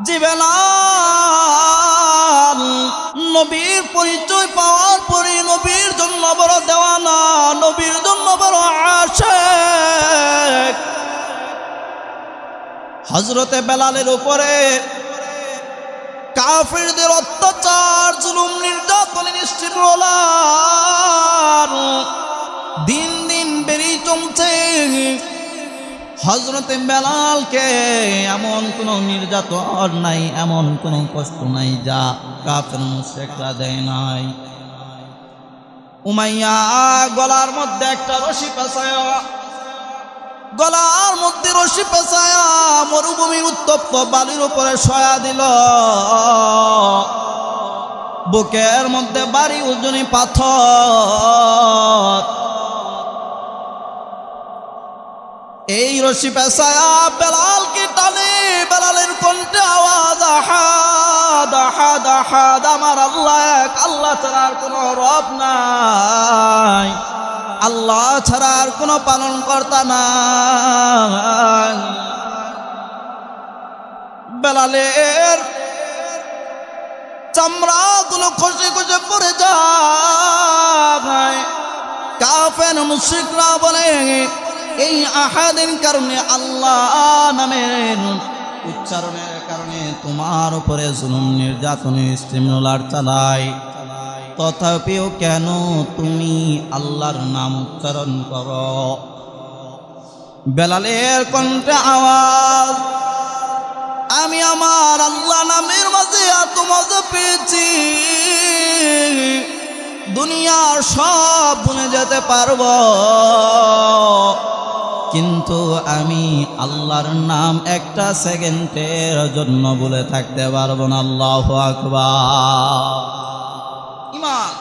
যে বেলাল নবীর পরিচয় পাওয়ার পরে নবীর জন্য বড় দেওয়ানা, নবীর জন্য বড় আশিক। হযরতে বেলালের উপরে কাফিরদের অত্যাচার, জুলুম, নির্যাতন, নিষ্ঠুরতার দিন দিন বেড়েই চলছে। হযরতে বেলালকে এমন কোনো নির্যাতন নাই, এমন কোনো কষ্ট নাই যা কাফের মুশরিকরা দেয় নাই। উমাইয়া গলার মধ্যে একটা রশি পেঁচায়া, গলার মধ্যে রশি পেঁচায়া মরুভূমির উত্তপ্ত বালির উপরে শয়া দিল। বুকের মধ্যে ভারী ওজনী পাথর, এই রশি পেঁচায়া বেলালকে টানে। বেলালের কণ্ঠে আওয়াজ, আহাদ আহাদ আহাদ, আমার আল্লাহ এক, আল্লাহ ছাড়া আর কোনো রব নাই, আল্লাহ ছাড়া আর কোনো পালন কর্তা নাই। বেলালের চামড়াগুলো খসে খসে পড়ে যায়। কাফের মুশরিকরা বলে এই আহাদের কারণে, আল্লাহ নামের উচ্চারণের কারণে তোমার উপরে জুলুম, নির্যাতন, ইস্তেমলার চালায়, তথাপিও কেন তুমি আল্লাহর নাম উচ্চারণ করো? বেলালের কণ্ঠে আওয়াজ, আমি আমার আল্লাহ নামের মাঝে এত মজা পেয়েছি, দুনিয়ার সব ভুলে যেতে পারবো, কিন্তু আমি আল্লাহর নাম একটা সেকেন্ডের জন্য ভুলে থাকতে পারবো না। আল্লাহু আকবার। ঈমান।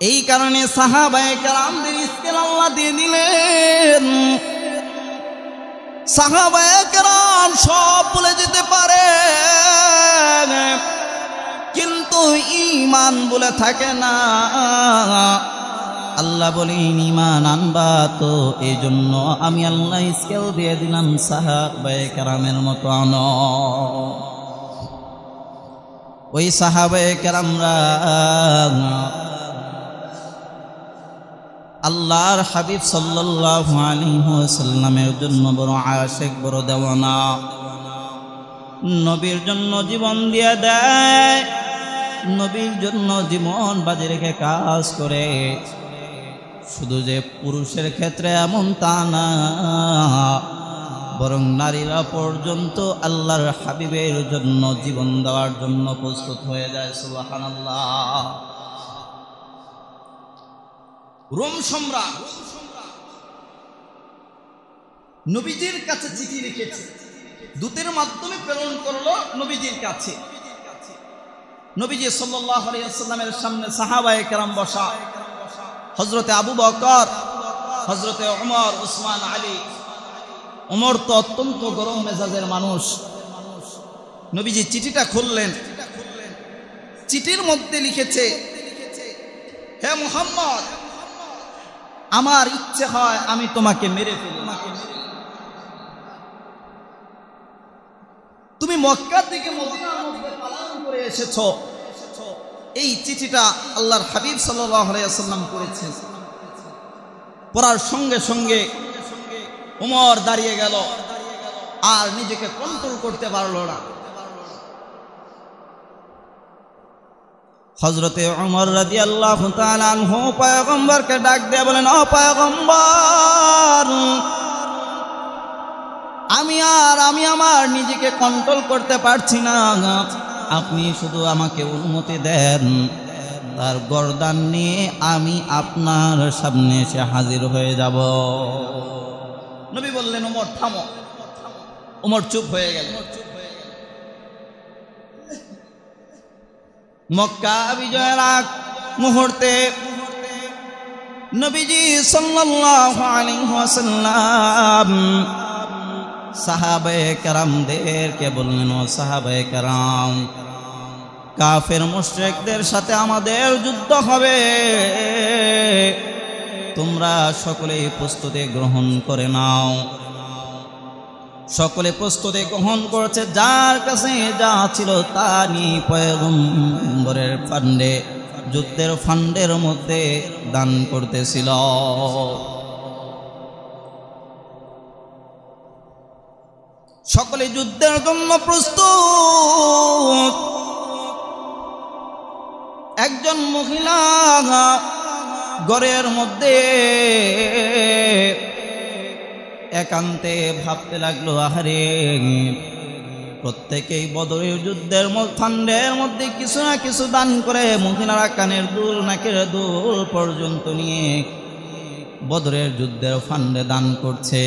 এই কারণে সাহাবায়ে কেরামদের স্কেল আল্লাহ দিয়ে দিলেন। সাহাবায়ে কেরাম সব ভুলে যেতে পারে, কিন্তু ঈমান ভুলে থাকে না। আল্লাহ বলেন ঈমান আনবা তো, এই জন্য আমি আল্লাহ স্কেল দিয়ে দিলাম, সাহাবায়ে কেরামের মতো আনো। ওই সাহাবায়ে কেরামরা আল্লাহর হাবিব সাল্লাল্লাহু আলাইহি ওয়াসাল্লামের জন্য বড় আশিক, বড় দেওয়ানা। নবীর জন্য জীবন দিয়ে দেয়, নবীর জন্য জীবন বাজি রেখে কাজ করে। শুধু যে পুরুষের ক্ষেত্রে এমন তা না, বরং নারীরা পর্যন্ত আল্লাহর হাবিবের জন্য জীবন দেওয়ার জন্য প্রস্তুত হয়ে যায়। সুবহানাল্লাহ। রোম সম্রাট নবীজির কাছে চিঠি লিখেছে, দূতের মাধ্যমে প্রেরণ করলো নবীজির কাছে। নবীজি সাল্লাল্লাহু আলাইহি ওয়াসাল্লামের সামনে সাহাবায়ে কেরাম বসা, হযরতে আবু বকর, হযরতে ওমর, উসমান, আলী। ওমর তো অত্যন্ত গরম মেজাজের মানুষ। নবীজি চিঠিটা খুললেন, চিঠির মধ্যে লিখেছে, হে মুহাম্মদ, আমার ইচ্ছে হয় আমি তোমাকে মেরে ফেলি। তুমি মক্কা থেকে মদিনার মধ্যে পালায়ন করে এসেছো। এই চিঠিটা আল্লাহর হাবিব সাল্লাল্লাহু আলাইহি ওয়াসাল্লাম পড়েছেন। পড়ার সঙ্গে সঙ্গে ওমর দাঁড়িয়ে গেল, আর নিজেকে কন্ট্রোল করতে পারলো না। হযরতে ওমর রাদিয়াল্লাহু তাআলা আনহু পয়গম্বরকে ডাক দিয়ে বলেন, ও পয়গম্বর, আমি আমার নিজেকে কন্ট্রোল করতে পারছি না, আপনি শুধু আমাকে অনুমতি দেন, তার গর্দান নিয়ে আমি আপনার সামনে এসে হাজির হয়ে যাব। নবী বললেন, ওমর থামো। ওমর চুপ হয়ে গেল। মক্কা বিজয়ের আগ মুহূর্তে নবীজি সাল্লাল্লাহু আলাইহি ওয়াসাল্লাম সাহাবায়ে কেরামদেরকে বললেন, ও সাহাবায়ে কেরাম, কাফের মুশরিকদের সাথে আমাদের যুদ্ধ হবে, তোমরা সকলেই প্রস্তুতি গ্রহণ করে নাও। সকলে প্রস্তুতি গ্রহণ করেছে, যার কাছে যা ছিল তা নিয়ে পয়গম্বরের ফান্ডে, যুদ্ধের ফান্ডের মধ্যে দান করতেছিল। সকলে যুদ্ধের জন্য প্রস্তুত। একজন মহিলা ঘরের মধ্যে একান্তে ভাবতে লাগলো, আহারে প্রত্যেকেই বদরের যুদ্ধের ফান্ডের মধ্যে কিছু না কিছু দান করে, মহিলারা কানের দুল নাকের দুল পর্যন্ত নিয়ে বদরের যুদ্ধের ফান্ডে দান করছে,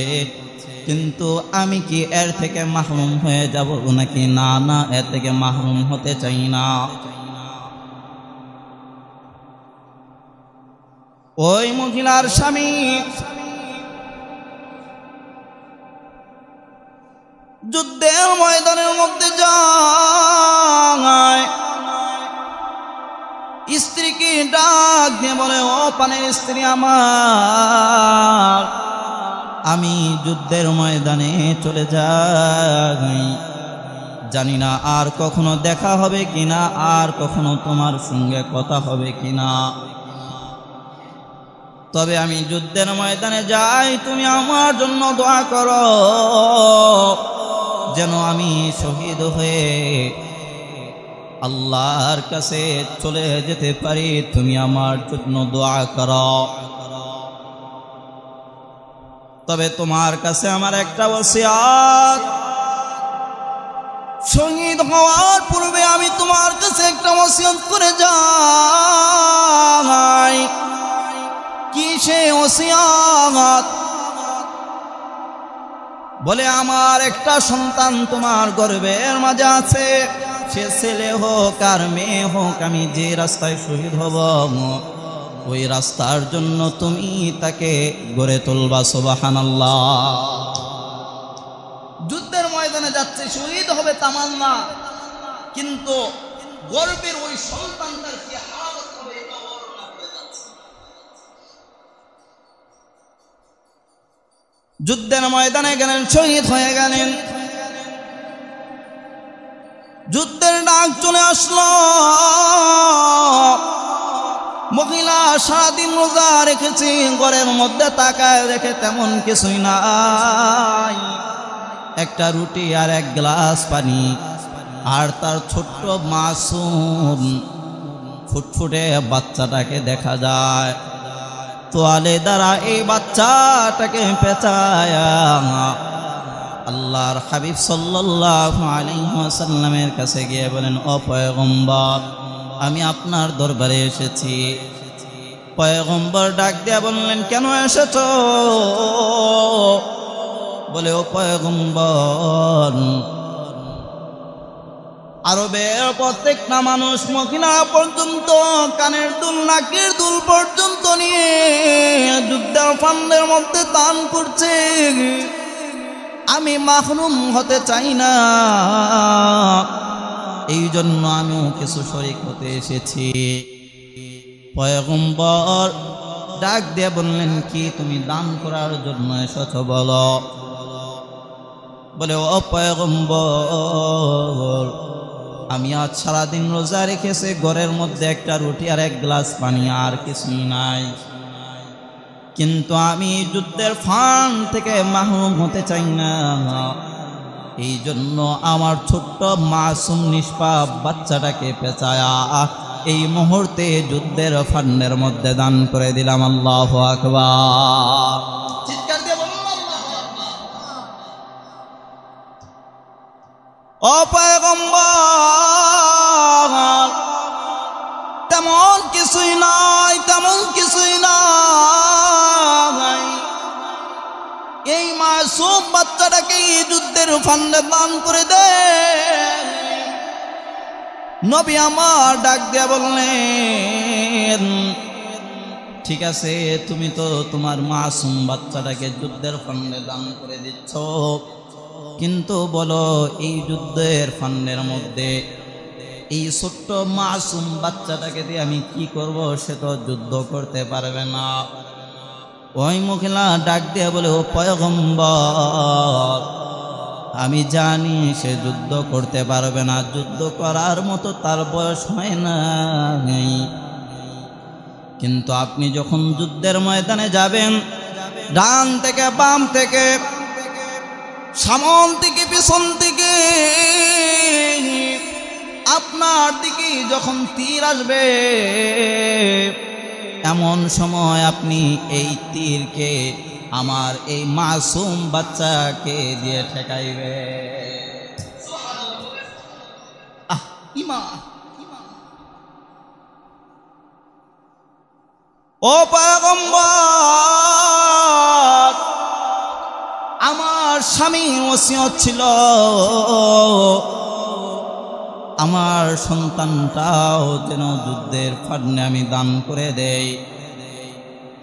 কিন্তু আমি কি এর থেকে মাহরুম হয়ে যাব নাকি? না না, এর থেকে মাহরুম হতে চাই না। ওই মহিলার স্বামী যুদ্ধের ময়দানের মধ্যে যায়, স্ত্রীকে ডাক দিয়ে বলে, ও পানের স্ত্রী আমার, আমি যুদ্ধের ময়দানে চলে যাই, জানি না আর কখনো দেখা হবে কিনা, আর কখনো তোমার সঙ্গে কথা হবে কিনা, তবে আমি যুদ্ধের ময়দানে যাই, তুমি আমার জন্য দোয়া করো যেন আমি শহীদ হয়ে আল্লাহর কাছে চলে যেতে পারি, তুমি আমার জন্য দোয়া করো। তবে তোমার কাছে আমার একটা ওসিয়ত, শহীদ হওয়ার পূর্বে আমি তোমার কাছে একটা ওসিয়ত করে যাই। কি সে ওসিয়ত? বলে, আমার একটা সন্তান তোমার গর্ভের মাঝে আছে, সে ছেলে হোক আর মেয়ে হোক, আমি যে রাস্তায় শহীদ হব ওই রাস্তার জন্য তুমি তাকে গড়ে তুলবা। সুবহানাল্লাহ। যুদ্ধের ময়দানে যাচ্ছে, শহীদ হবে তামান্না, কিন্তু গর্বের ওই সন্তানটার কি হালত হবে এটা বর্ণনা করে যাচ্ছে। যুদ্ধের ময়দানে গেলেন, শহীদ হয়ে গেলেন, যুদ্ধের ডাক চলে আসলো। মহিলা সারাদিন রোজা রেখেছি, ঘরের মধ্যে তাকায় রেখে তেমন কিছুই নাই, একটা রুটি আর এক গ্লাস পানি, আর তার ছোট্ট মাসুম ফুটফুটে বাচ্চাটাকে দেখা যায়। তোয়ালে দ্বারা এই বাচ্চাটাকে পেঁচায়া আল্লাহর হাবিব সাল্লাল্লাহু আলাইহি ওয়াসাল্লামের কাছে গিয়ে বলেন, ও পয়গম্বর, আমি আপনার দরবারে এসেছি। পয়গম্বর ডাক দিয়া বললেন, কেন এসেছো? বলে, ও পয়গম্বর, আরবের প্রত্যেকটা মানুষ মহিলা পর্যন্ত কানের দুল নাকের দুল পর্যন্ত নিয়ে যুদ্ধের ফান্ডের মধ্যে দান করছে, আমি মাহরুম হতে চাই না, এই জন্য আমিও কিছু শরীক হতে এসেছি। পয়গম্বর ডাক দিয়ে বললেন, কি তুমি দান করার জন্য এসেছো বলো? বলে, ও পয়গম্বর, আমি আজ সারাদিন রোজা রেখেছি, ঘরের মধ্যে একটা রুটি আর এক গ্লাস পানি, আর কিছুই নাই, কিন্তু আমি যুদ্ধের ফান্ড থেকে মাহরুম হতে চাই না, এই জন্য আমার ছোট্ট মাসুম নিষ্পাপ বাচ্চাটাকে পেঁচায়া এই মুহূর্তে যুদ্ধের ফান্ডের মধ্যে দান করে দিলাম। আল্লাহু আকবার। চিৎকার দিয়ে বলুন আল্লাহু আকবার। ও পয়গম্বর, তেমন কিছুই নাই, তেমন কিছুই নাই, এই মাসুম বাচ্চাটাকে যুদ্ধের ফান্ডে দান করে দে। নবী আমার ডাক দিয়ে বললেন, ঠিক আছে, তুমি তো তোমার মাসুম বাচ্চাটাকে যুদ্ধের ফান্ডে দান করে দিচ্ছ, কিন্তু বলো এই যুদ্ধের ফান্ডের মধ্যে এই ছোট্ট মাসুম বাচ্চাটাকে দিয়ে আমি কি করব? সে তো যুদ্ধ করতে পারবে না। ওই মহিলা ডাক দিয়ে বলে, ও পয়গম্বর, আমি জানি সে যুদ্ধ করতে পারবে না, যুদ্ধ করার মতো তার বয়স হয় না, কিন্তু আপনি যখন যুদ্ধের ময়দানে যাবেন, ডান থেকে বাম থেকে, সামন থেকে পিছন থেকে আপনার দিকে যখন তীর আসবে, এমন সময় আপনি এই তীরকে আমার এই মাসুম বাচ্চাকে দিয়ে ঠেকাইবে। ঈমান। ও পয়গম্বর, আমার স্বামীর ওসিয়ত ছিল আমার সন্তানটাও যেন যুদ্ধের ফাঁদে আমি দান করে দেই।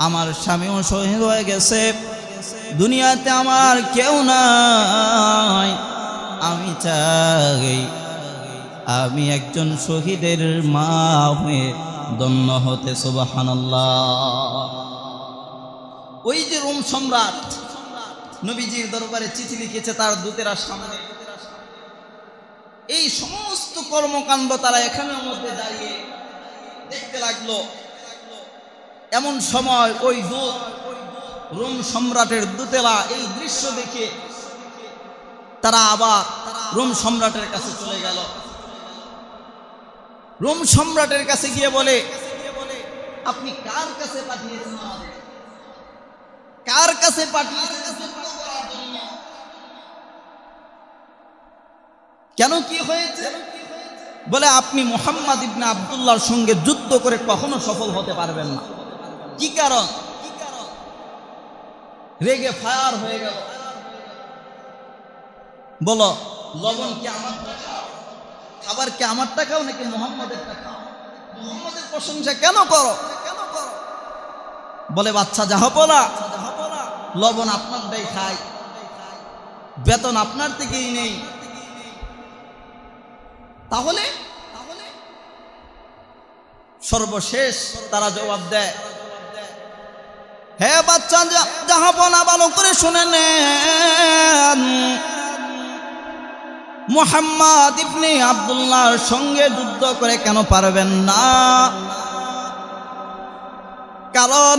আমার স্বামীও শহীদ হয়ে গেছে, দুনিয়াতে আমার কেউ নাই, আমি চাই আমি একজন শহীদের মা হয়ে ধন্য হতে। সুবহানাল্লাহ। ওই যে রোম সম্রাট নবীজির দরবারে চিঠি লিখেছে তার দূতেরা সামনে, এই সমস্ত কর্মকাণ্ড তারা এখানের মধ্যে দাঁড়িয়ে দেখতে লাগলো। এমন সময় ওই দূত, রোম সম্রাটের দূতেরা এই দৃশ্য দেখে তারা আবার রোম সম্রাটের কাছে চলে গেল। রোম সম্রাটের কাছে গিয়ে বলে, আপনি কার কাছে পাঠিয়েছেন আমাদের? কার কাছে পাঠিয়েছেন? কেন, কি হয়েছে? বলে, আপনি মুহাম্মদ ইবনে আব্দুল্লাহর সঙ্গে যুদ্ধ করে কখনো সফল হতে পারবেন না। কি কারণ? রেগে ফায়ার হয়ে গেল। বলো, লবণ কি আমার টাকা, খাবার কি আমার টাকাও নাকি মুহাম্মদের টাকা? মুহাম্মদের প্রশংসা কেন করো? বলে, বাচ্চা জাহাপনা, লবণ আপনারটাই খাই, বেতন আপনার থেকেই নেই, তাহলে সর্বশেষ তারা জবাব দেয়, হে বাচ্চা জাহাপনা, ভালো করে শুনে নেন, মুহাম্মদ ইবনে আব্দুল্লাহর সঙ্গে যুদ্ধ করে কেন পারবেন না? কারণ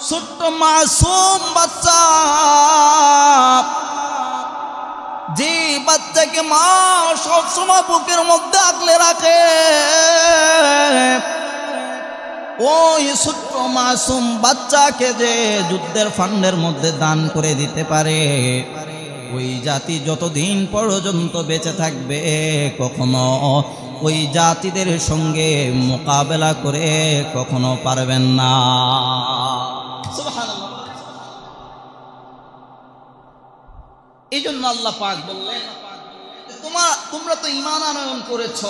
ছোট্ট মাসুম বাচ্চা, যে বাচ্চাকে মা সবসময় বুকের মধ্যে আগলে রাখে, ওই ছোট্ট মাসুম বাচ্চাকে যে যুদ্ধের ফান্ডের মধ্যে দান করে দিতে পারে, ওই জাতি যতদিন পর্যন্ত বেঁচে থাকবে কখনো ওই জাতিদের সঙ্গে মোকাবেলা করে কখনো পারবেন না। সুবহানাল্লাহ। এই জন্য আল্লাহ পাক বললেন, তোমরা তো ঈমান আনয়ন করেছ,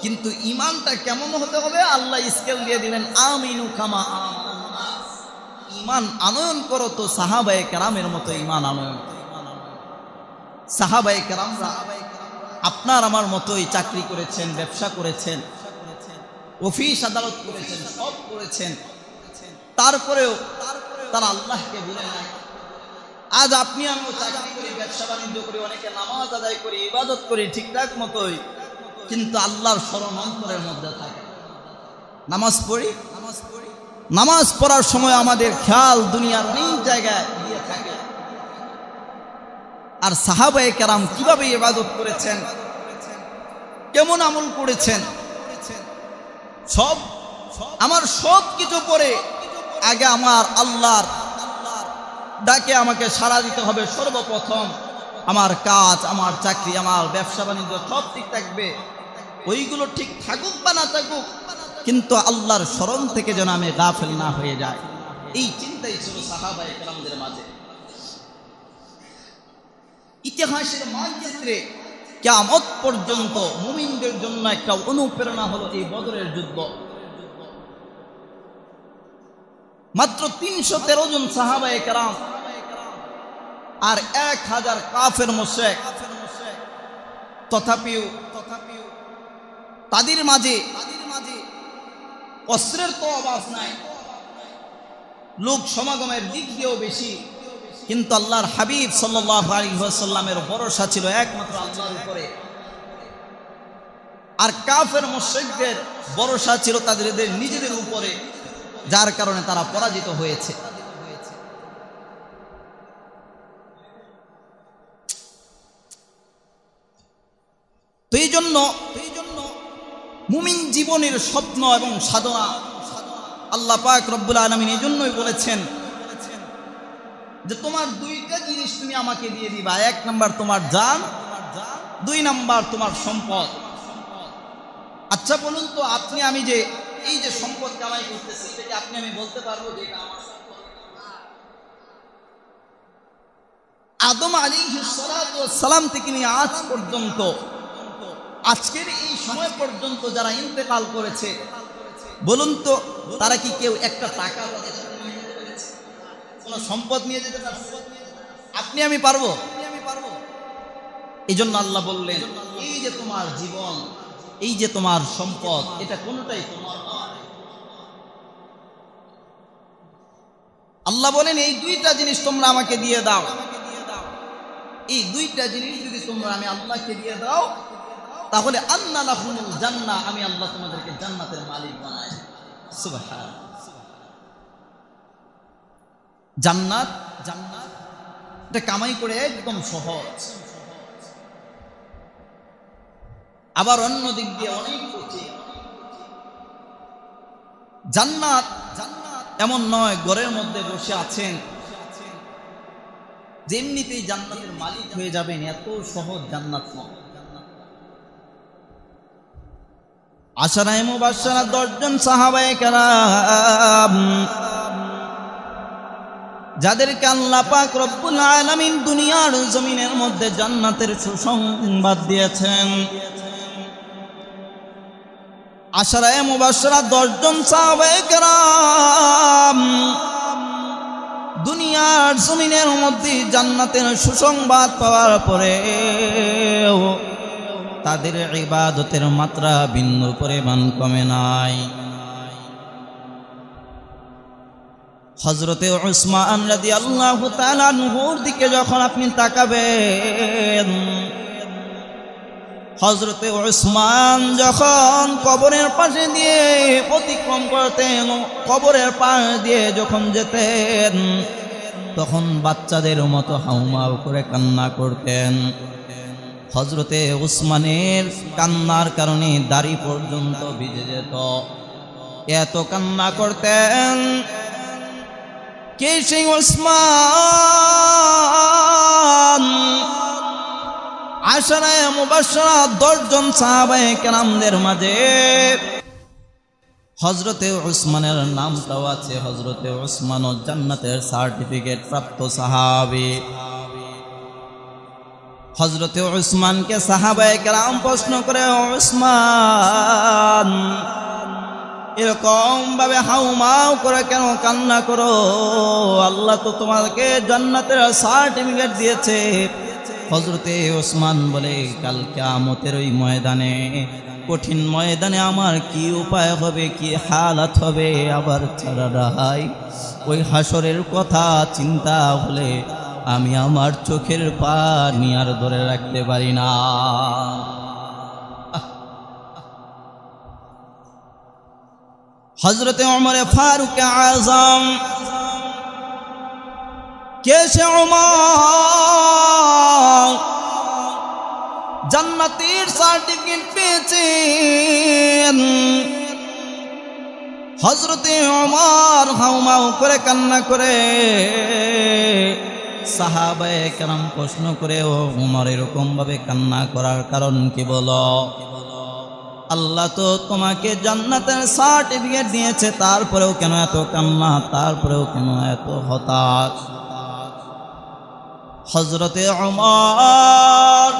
কিন্তু ঈমানটা কেমন হতে হবে? আল্লাহ স্কেল দিয়ে দিলেন, আমিনু কামা আমানান নাস। ঈমান আনয়ন করো তো সাহাবায়ে কেরামের মতো ঈমান আনয়ন। সাহাবায়ে কেরামরা আপনার আমার মতোই চাকরি করেছেন, ব্যবসা করেছেন, অফিস আদালত করেছেন, সব করেছেন, তারপরেও তারা আল্লাহকে ভুলে নাই। আজ আপনি আমিও চাকরি করি, ব্যবসা বাণিজ্য করি, অনেকে নামাজ আদায় করি, ইবাদত করি ঠিকঠাক মতোই, কিন্তু আল্লাহর স্মরণ অন্তরের মধ্যে থাকে। নামাজ পড়ি, নামাজ পড়ার সময় আমাদের খেয়াল দুনিয়ার অনেক জায়গায় দিয়ে থাকে। আর সাহাবায়ে কেরাম কিভাবে ইবাদত করেছেন, কেমন আমল করেছেন, আমার সব কিছু পরে আগে আমার আল্লাহর ডাকে আমাকে সাড়া দিতে হবে। সর্বপ্রথম আমার কাজ, আমার চাকরি, আমার ব্যবসা বাণিজ্য সব ঠিক থাকবে, ওইগুলো ঠিক থাকুক বা না থাকুক, কিন্তু আল্লাহর স্মরণ থেকে যেন আমি গাফেল না হয়ে যায়, এই চিন্তাই ছিল সাহাবায়ে কেরামদের মাঝে। ইতিহাসের মানচিত্রে কিয়ামত পর্যন্ত মুমিনদের জন্য একটা অনুপ্রেরণা হলো এই বদরের যুদ্ধ। মাত্র ৩১৩ জন সাহাবায়ে কেরাম আর ১০০০ কাফের মুশরিক, তথাপিও তাদের মাঝে অস্ত্রের তো অভাব নাই, লোক সমাগমের দিক দিয়েও বেশি, কিন্তু আল্লাহর হাবিব সাল্লাল্লাহু আলাইহি ওয়াসাল্লামের ভরসা ছিল একমাত্র আল্লাহর উপরে। আর কাফের মুশরিকদের ভরসা ছিল তাদের নিজেদের উপরে, যার কারণে তারা পরাজিত হয়েছে। তো এই জন্য মুমিন জীবনের স্বপ্ন এবং সাধনা আল্লাহ পাক রব্বুল আলামিন এই জন্যই বলেছেন যে তোমার দুইটা জিনিস তুমি আমাকে দিয়ে দিবা, এক নাম্বার তোমার জান, দুই নাম্বার তোমার সম্পদ। আচ্ছা বলুন তো, আপনি আমি যে এই যে সম্পদ কামাই করতেছি, এটা কি আপনি আমি বলতে পারবো যে এটা আমার সম্পদ? আদম আলাইহিস সালাতু ওয়াস সালাম থেকে নিয়ে আজ পর্যন্ত, আজকের এই সময় পর্যন্ত যারা ইন্তেকাল করেছে, বলুন তো তারা কি কেউ একটা টাকা কোন সম্পদ নিয়ে যেতে পারছে? আপনি আমি পারবো? এই জন্য আল্লাহ বললেন এই যে তোমার জীবন, এই যে তোমার সম্পদ, এটা কোনটাই তোমার নয়। আল্লাহ বলেন এই দুইটা জিনিস তোমরা আমাকে দিয়ে দাও। এই দুইটা জিনিস যদি তোমরা আমি আল্লাহকে দিয়ে দাও, তাহলে আন্না লাহুমুল জান্নাহ, আমি আল্লাহ তোমাদেরকে জান্নাতের মালিক বানাই। সুবহানাল্লাহ। জান্নাত, জান্নাত এটা কামাই করে একদম সহজ, আবার অন্য দিক দিয়ে অনেক কঠিন। জান্নাত, জান্নাত এমন নয় ঘরের মধ্যে বসে আছেন যেমনিতেই জান্নাতের মালিক হয়ে যাবেন, এত সহজ জান্নাত নয়। আশারায়ে মুবাশশারা 10 জন সাহাবায়ে কেরাম, যাদেরকে আল্লাহ পাক রব্বুল আলামিন দুনিয়ার জমিনের মধ্যে জান্নাতের সুসংবাদ দিয়েছেন। আশারায়ে মুবাশশারা 10 জন সাহাবায়ে কেরাম দুনিয়ার জমিনের মধ্যে জান্নাতের সুসংবাদ পাওয়ার পরে তাদের ইবাদতের মাত্রা বিন্দু পরিমাণ কমে নাই। হযরতে উসমান রাদিয়াল্লাহু তাআলা আনহুর দিকে যখন আপনি তাকাবেন, হযরতে উসমান যখন কবরের পাশে দিয়ে অতিক্রম করতেন, কবরের পাশ দিয়ে যখন যেতেন, তখন বাচ্চাদের মতো হাউমাউ করে কান্না করতেন। হযরতে উসমানের কান্নার কারণে দাড়ি পর্যন্ত ভিজে যেত, এত কান্না করতেন। কে সেই উসমান? আশারায়ে মুবাশশারা 10 জন সাহাবায়ে কেরামদের মাঝে হযরতে উসমানের নামটাও আছে। হযরতে উসমানও জান্নাতের সার্টিফিকেট প্রাপ্ত সাহাবী। হযরতে উসমানকে সাহাবায়ে কেরাম প্রশ্ন করে, উসমান এরকম ভাবে হাউমাউ করে কেন কান্না করো? আল্লাহ তো তোমাকে জান্নাতের সার্টিফিকেট দিয়েছে। হযরতে উসমান বলে, কাল কিয়ামতের ওই ময়দানে, কঠিন ময়দানে আমার কি উপায় হবে, কি হালাত হবে, আবার ছাড়া রাহাই ওই হাসরের কথা চিন্তা হলে আমি আমার চোখের পানি আর ধরে রাখতে পারি না। হযরতে ওমর ফারুক আযম, কে সে ওমর? জান্নাতের সার্টিফিকেট পেয়েছেন। হযরতে ওমর হাউমাউ করে কান্না করে। সাহাবায়ে কেরাম প্রশ্ন করে, ও ওমর এরকম ভাবে কান্না করার কারণ কি বলো? আল্লাহ তো তোমাকে জান্নাতের সার্টিফিকেট দিয়েছে, তারপরেও কেন এত কান্না, তারপরেও কেন এত হতাশ? হযরতে ওমর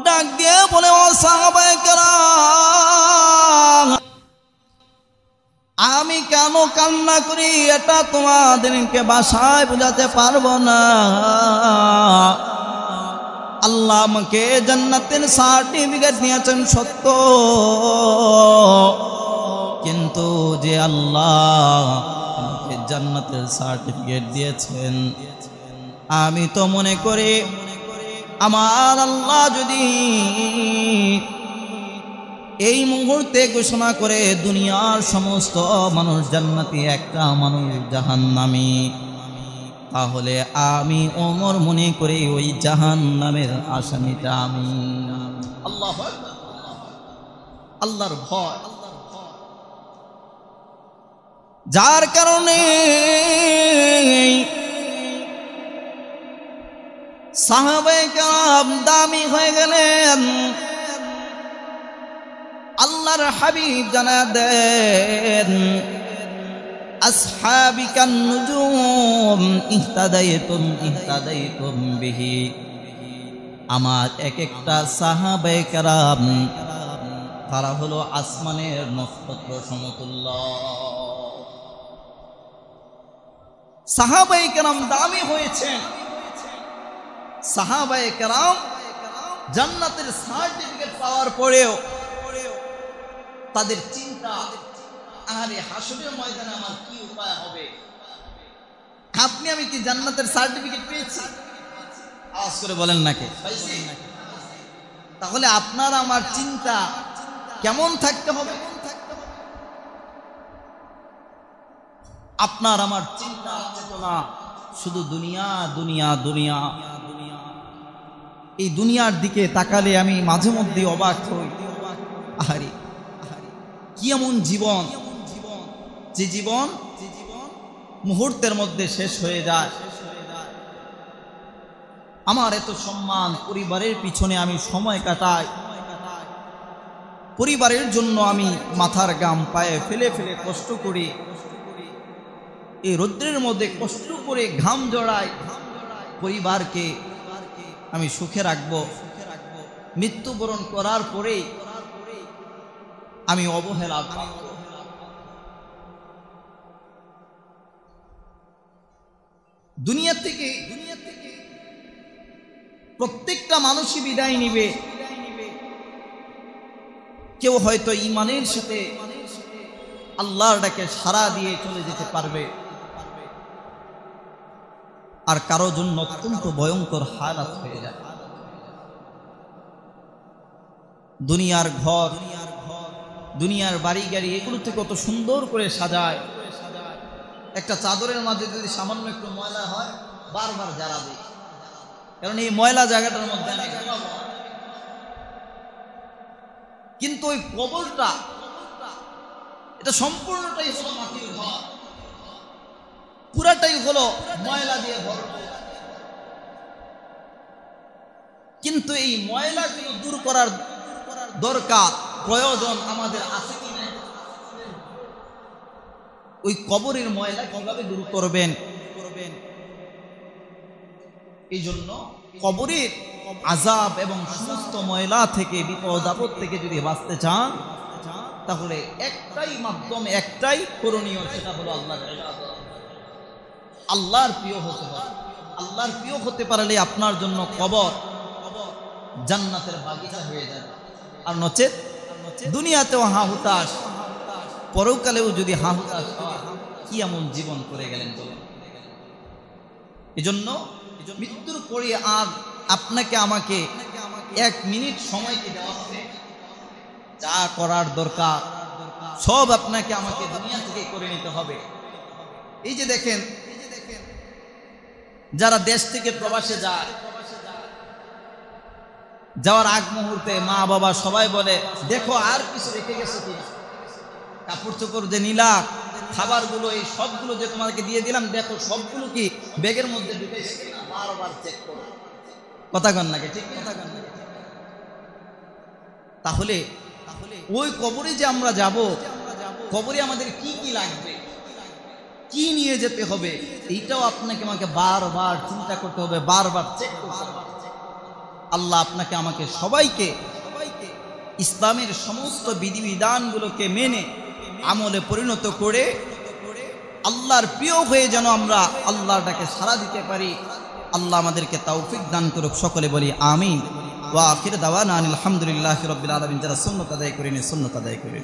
ডাক দিয়ে বলে, ও সাহাবায়ে কেরাম, আমি কেন কান্না করি এটা তোমাদেরকে ভাষায় বোঝাতে পারবো না। আল্লাহ আমাকে জান্নাতের সার্টিফিকেট দিয়েছেন সত্য, কিন্তু যে আল্লাহ আমাকে জান্নাতের সার্টিফিকেট দিয়েছেন। আমি তো মনে করি আমার আল্লাহ যদি এই মুহূর্তে ঘোষণা করে দুনিয়ার সমস্ত মানুষ জান্নাতি, একটা মানুষ জাহান্নামী, তাহলে আমি ওমর মনে করি ওই জাহান্নামের আসামিটা আমি। আল্লাহু আকবার, আল্লাহর ভয়, যার কারণে সাহাবায়ে কেরাম দামি হয়ে গেলেন। আল্লাহর হাবিব জানা দেন, আসহাবিকান নুজুম ইহতাদাইতুম বিহি। আমার এক একটা সাহাবায়ে কেরাম তারা হলো আসমানের নক্ষত্র সমতুল্য। সাহাবায়ে কেরাম দামি হয়েছেন। সাহাবায়ে কেরাম জান্নাতের সার্টিফিকেট পাওয়ার পরেও তাদের চিন্তা, আরে হাসরের ময়দানে আমার কি উপায় হবে? আপনি আমি কি জান্নাতের সার্টিফিকেট পেয়েছি? আওয়াজ করে বলেন নাকি? তাহলে আপনার আমার চিন্তা কেমন থাকতে হবে? আপনার আমার চিন্তা চেতনা শুধু দুনিয়া দুনিয়া দুনিয়া। এই দুনিয়ার দিকে তাকালে আমি মাঝে মধ্যে অবাক হই। আরে কি এমন জীবন, যে জীবন মুহূর্তের মধ্যে শেষ হয়ে যায়। আমার এত সম্মান, পরিবারের পিছনে আমি সময় কাটাই, পরিবারের জন্য আমি মাথার ঘাম পায়ে ফেলে ফেলে কষ্ট করি, এই রৌদ্রের মধ্যে কষ্ট করে ঘাম জড়াই, পরিবারকে আমি সুখে রাখবো। মৃত্যুবরণ করার পরেই আমি অবহেলা পাব। দুনিয়া থেকে প্রত্যেকটা মানুষই বিদায় নিবে। কেউ হয়তো ঈমানের সাথে আল্লাহর ডাকে সাড়া দিয়ে চলে যেতে পারবে, আর কারো জন্য অত্যন্ত ভয়ঙ্কর হালাত হয়ে যায়। দুনিয়ার ঘর, দুনিয়ার বাড়ি গাড়ি, এগুলোতে কত সুন্দর করে সাজায়। একটা চাদরের মাঝে যদি সামান্য একটু ময়লা হয় বারবার জ্বালাবে, কারণ এই ময়লা জায়গাটার মধ্যে আমি ঘুমাবো। কিন্তু ওই কবরটা, এটা সম্পূর্ণটাই হলো মাটির ঘর, পুরাটাই হলো ময়লা দিয়ে ভরপুর। কিন্তু এই ময়লাগুলো দূর করার দরকার, প্রয়োজন আমাদের আছে কি না? ওই কবরের ময়লা কিভাবে দূর করবেন? এই জন্য কবরের আযাব এবং সমস্ত ময়লা থেকে, বিপদ আপদ থেকে যদি বাঁচতে চান, তাহলে একটাই মাধ্যম, একটাই করণীয়, সেটা হলো আল্লাহর প্রিয় হতে হবে। আল্লাহর প্রিয় হতে পারলে আপনার জন্য কবর জান্নাতের বাগিচা হয়ে যাবে। আর নচেত দুনিয়াতেও হা হুতাশ, পরকালেও যদি হা হুতাশ হয়, কি এমন জীবন করে গেলেন বলেন? এজন্য মৃত্যুর পরে আর আপনাকে আমাকে 1 মিনিট সময় কি দেওয়া হবে? যা করার দরকার সব আপনাকে আমাকে দুনিয়া থেকে করে নিতে হবে। এই যে দেখেন, যারা দেশ থেকে প্রবাসে যায়, যাওয়ার আগ মুহূর্তে মা বাবা সবাই বলে, দেখো আর কিছু রেখে গেছে কিনা, কাপড় চোপড় যে নিলা, খাবারগুলো, এই সবগুলো যে তোমাকে দিয়ে দিলাম, দেখো সবগুলো কি ব্যাগের মধ্যে ঢুকেছে কিনা, বারবার চেক করো। কথা কন নাকি? ঠিক কথা কন নাকি? তাহলে ওই কবরে যে আমরা যাব, কবরে আমাদের কি কি লাগবে, কি নিয়ে যেতে হবে, এইটাও আপনাকে আমাকে বারবার চিন্তা করতে হবে, বারবার চেক করতে হবে। আল্লাহ আপনাকে আমাকে সবাইকে ইসলামের সমস্ত বিধিবিধানগুলোকে মেনে আমলে পরিণত করে আল্লাহর প্রিয় হয়ে যেন আমরা আল্লাহটাকে সাড়া দিতে পারি। আল্লাহ আমাদেরকে তৌফিক দান করুক। সকলে বলি আমিন। ওয়া আখির দাওয়ানা আলহামদুলিল্লাহি রাব্বিল আলামিন। যারা সুন্নাত আদায় করেন সুন্নাত আদায় করেন।